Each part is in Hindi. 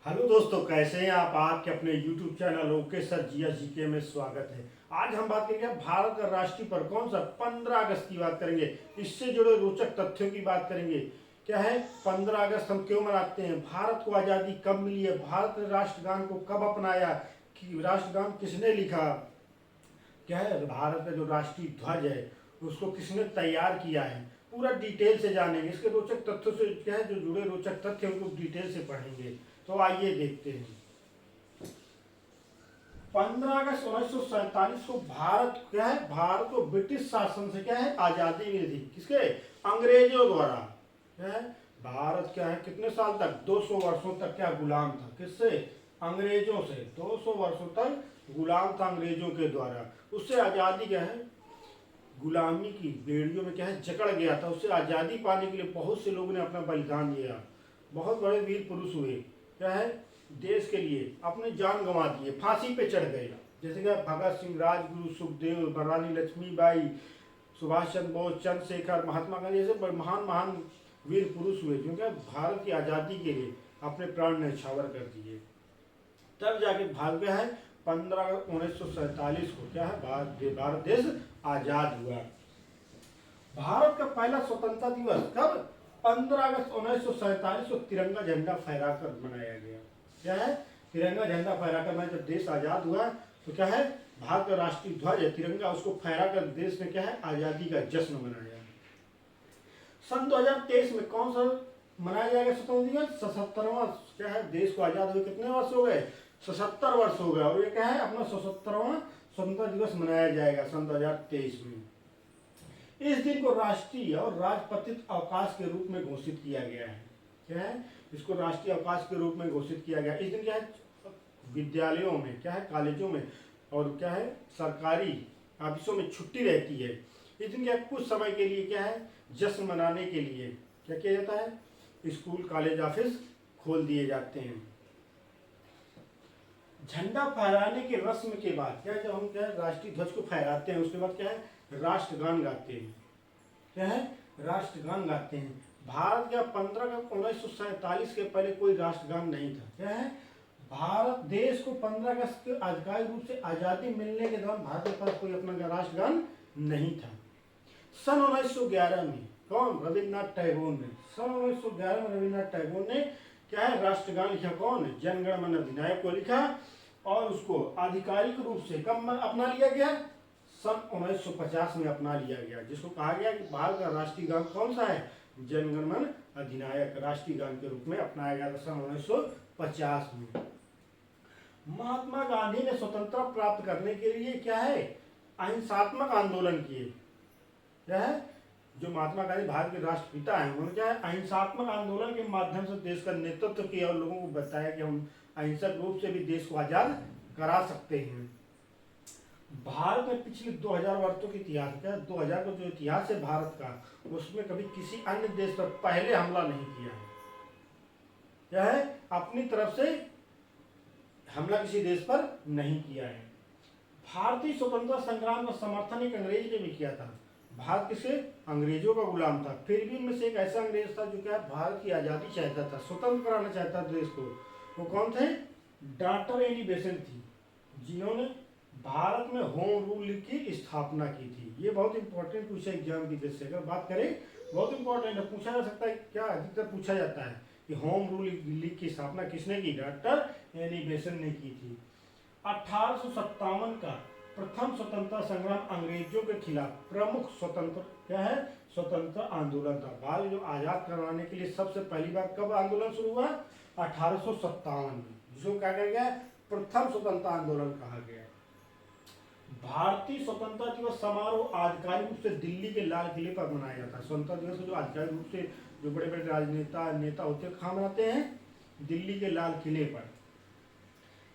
हेलो दोस्तों, कैसे हैं आप? आपके अपने YouTube channel okay sir GS GK में स्वागत है। आज हम बात करेंगे भारत का राष्ट्रीय पर्व कौन सा 15 अगस्त की बात करेंगे। इससे जुड़े रोचक तथ्यों की बात करेंगे। क्या है 15 अगस्त हम क्यों मनाते हैं, भारत को आज़ादी कब मिली है, भारत ने राष्ट्रगान को कब अपनाया, कि राष्ट्रगान किसने लिखा, क्या है भारत का जो राष्ट्रीय ध्वज है उसको किसने तैयार किया है, पूरा डिटेल से जानेंगे। इसके रोचक तथ्यों से क्या है जो जुड़े रोचक तथ्य उनको डिटेल से पढ़ेंगे। तो आइए देखते हैं। 15 अगस्त 1947 को भारत क्या है, भारत को ब्रिटिश शासन से क्या है आजादी मिली थी। किसके? अंग्रेजों द्वारा। क्या है भारत क्या है कितने साल तक 200 वर्षों तक क्या गुलाम था। किससे? अंग्रेजों से 200 वर्षों तक गुलाम था अंग्रेजों के द्वारा। उससे आजादी क्या है गुलामी की बेड़ियों में क्या है जकड़ गया था। उससे आज़ादी पाने के लिए बहुत से लोगों ने अपना बलिदान दिया। बहुत बड़े वीर पुरुष हुए। क्या है देश के लिए अपने जान गंवा दिए, फांसी पे चढ़ गए। जैसे कि भगत सिंह, राजगुरु, सुखदेव, रानी लक्ष्मीबाई, सुभाष चंद्र बोस, चंद्रशेखर, महात्मा गांधी जैसे महान महान वीर पुरुष हुए जो क्या भारत की आज़ादी के लिए अपने प्राण न्यौछावर कर दिए। तब जाके भारत क्या है 15 अगस्त 1947 को क्या है भारत देश आजाद हुआ। भारत का पहला स्वतंत्रता दिवस कब? 15 अगस्त 1947 को तिरंगा झंडा फहराकर मनाया गया। क्या है तिरंगा झंडा फहराकर मैं जब देश आजाद हुआ तो क्या है भारत का राष्ट्रीय ध्वज है तिरंगा, उसको फहराकर देश में क्या है आजादी का जश्न मनाया। सन 2023 में कौन सा मनाया जाएगा स्वतंत्रता दिवस? 77वां। क्या है देश को आजाद हुए कितने वर्ष हो गए? 77 वर्ष हो गए। और ये क्या है अपना 77वां स्वतंत्रता दिवस मनाया जाएगा सन 2023 में। इस दिन को राष्ट्रीय और राजपत्रित अवकाश के रूप में घोषित किया गया है। क्या है इसको राष्ट्रीय अवकाश के रूप में घोषित किया गया। इस दिन क्या है विद्यालयों में क्या है कॉलेजों में और क्या है सरकारी ऑफिसों में छुट्टी रहती है। इस दिन क्या कुछ समय के लिए क्या है जश्न मनाने के लिए क्या किया जाता है स्कूल कॉलेज ऑफिस खोल दिए जाते हैं। झंडा फहराने के रस्म के बाद क्या जब हम क्या है राष्ट्रीय ध्वज को फहराते हैं उसके बाद क्या है राष्ट्रगान गाते हैं। क्या है राष्ट्रगान गाते हैं। भारत का 15 अगस्त 1947 के पहले कोई राष्ट्रगान नहीं था। क्या है भारत देश को 15 अगस्त के आधिकारिक रूप से आज़ादी मिलने के दौरान भारत के पास कोई अपना राष्ट्रगान नहीं था। सन 1911 में कौन? रविन्द्रनाथ टैगोर ने। सन 1911 में रविन्द्रनाथ टैगोर ने क्या है राष्ट्रगान लिखा। कौन? जनगण मन अधिनायक को लिखा और उसको आधिकारिक रूप से कब अपना लिया गया? सन 1950 में अपना लिया गया, जिसको कहा गया कि भारत का राष्ट्रीय गान कौन सा है? जनगण मन अधिनायक राष्ट्रीय गान के रूप में अपनाया गया था सन 1950 में। महात्मा गांधी ने स्वतंत्रता प्राप्त करने के लिए क्या है अहिंसात्मक आंदोलन किए। क्या है जो महात्मा गांधी भारत के राष्ट्रपिता हैं उन्होंने क्या है अहिंसात्मक आंदोलन के माध्यम से देश का नेतृत्व किया और लोगों को बताया कि हम अहिंसक रूप से भी देश को आजाद करा सकते हैं। भारत में पिछले 2000 वर्षों के इतिहास क्या 2000 का जो इतिहास है भारत का उसमें कभी किसी अन्य देश पर पहले हमला नहीं किया है। क्या है अपनी तरफ से हमला किसी देश पर नहीं किया है। भारतीय स्वतंत्रता संग्राम का समर्थन एक अंग्रेज ने भी किया था। भारत किसे? अंग्रेजों का गुलाम था। फिर भी उनमें से एक ऐसा अंग्रेज था जो क्या भारत की आज़ादी चाहता था, स्वतंत्र कराना चाहता था देश को। वो कौन थे? डॉक्टर एनी बेसेंट थी, जिन्होंने भारत में होम रूल की स्थापना की थी। ये बहुत इंपॉर्टेंट पूछा एग्जाम की दृष्टि से अगर बात करें बहुत इंपॉर्टेंट है, पूछा जा सकता है। क्या अधिकतर पूछा जाता है कि होम रूल लीग की स्थापना किसने की? डॉक्टर एनी बेसेंट ने की थी। 1857 का प्रथम स्वतंत्रता संग्राम अंग्रेजों के खिलाफ प्रमुख स्वतंत्र क्या है स्वतंत्रता आंदोलन था। भारत जो आजाद करवाने के लिए सबसे पहली बार कब आंदोलन शुरू हुआ? 1857 में, जिसको क्या कहा गया प्रथम स्वतंत्रता आंदोलन कहा गया। भारतीय स्वतंत्रता दिवस समारोह आधिकारिक रूप से दिल्ली के लाल किले पर मनाया जाता है। स्वतंत्रता दिवस को जो आधिकारिक रूप से जो बड़े बड़े राजनेता नेता होते हैं कहाँ मनाते हैं? दिल्ली के लाल किले पर।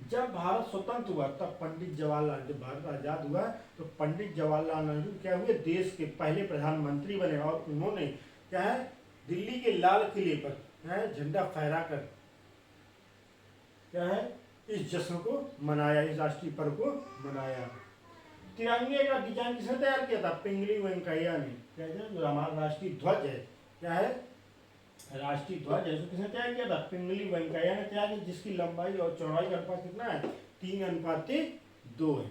जब भारत स्वतंत्र हुआ तब पंडित जवाहरलाल, जब भारत आजाद हुआ तो पंडित जवाहरलाल नेहरू क्या हुए देश के पहले प्रधानमंत्री बने और उन्होंने क्या है दिल्ली के लाल किले पर है झंडा फहराकर क्या है इस जश्न को मनाया, इस राष्ट्रीय पर्व को मनाया। तिरंगे का डिजाइन किसने तैयार किया था? पिंगली वेंकैया ने। क्या है जो हमारा राष्ट्रीय ध्वज है क्या है राष्ट्रीय ध्वज है किसने तैयार किया था? पिंगली वेंकैया ने तैयार किया, जिसकी लंबाई और चौड़ाई का अनुपात कितना है? 3:2 है।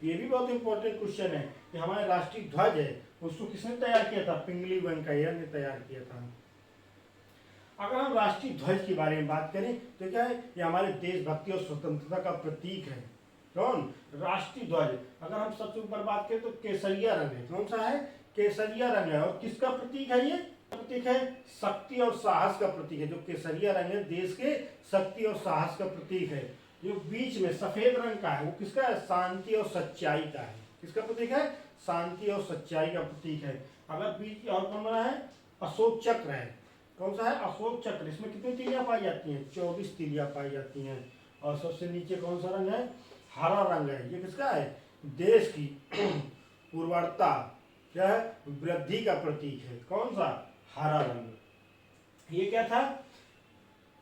ये भी बहुत इंपॉर्टेंट क्वेश्चन है कि हमारे राष्ट्रीय ध्वज है उसको किसने तैयार किया था? पिंगली वेंकैया ने तैयार किया था। अगर हम राष्ट्रीय ध्वज के बारे में बात करें तो क्या है? ये हमारे देशभक्ति और स्वतंत्रता का प्रतीक है। कौन? राष्ट्रीय ध्वज। अगर हम सबसे ऊपर बात करें तो केसरिया रंग है। कौन सा है? केसरिया रंग है। और किसका प्रतीक है? ये प्रतीक है शक्ति और साहस का प्रतीक है। जो केसरिया रंग है देश के शक्ति और साहस का प्रतीक है। जो बीच में सफेद रंग का है वो किसका है? शांति और सच्चाई का है। किसका प्रतीक है? शांति और सच्चाई का प्रतीक है। अगर बीच और कौन बना है? अशोक चक्र है। कौन सा है? अशोक चक्र। इसमें कितनी तीलियां पाई जाती हैं? 24 तीलियां पाई जाती हैं। और सबसे नीचे कौन सा रंग है? हरा रंग है। ये किसका है? देश की उर्वरता क्या है? वृद्धि का प्रतीक है। कौन सा? हरा रंग। ये क्या था?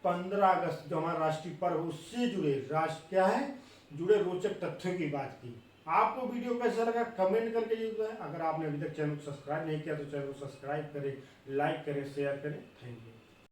15 अगस्त जो हमारा राष्ट्रीय पर्व उससे जुड़े राष्ट्र क्या है जुड़े रोचक तथ्यों की बात की। आपको वीडियो कैसा लगा कमेंट करके जरूर बताएं। अगर आपने अभी तक चैनल को सब्सक्राइब नहीं किया तो चैनल को सब्सक्राइब करें, लाइक करें, शेयर करें। Thank you.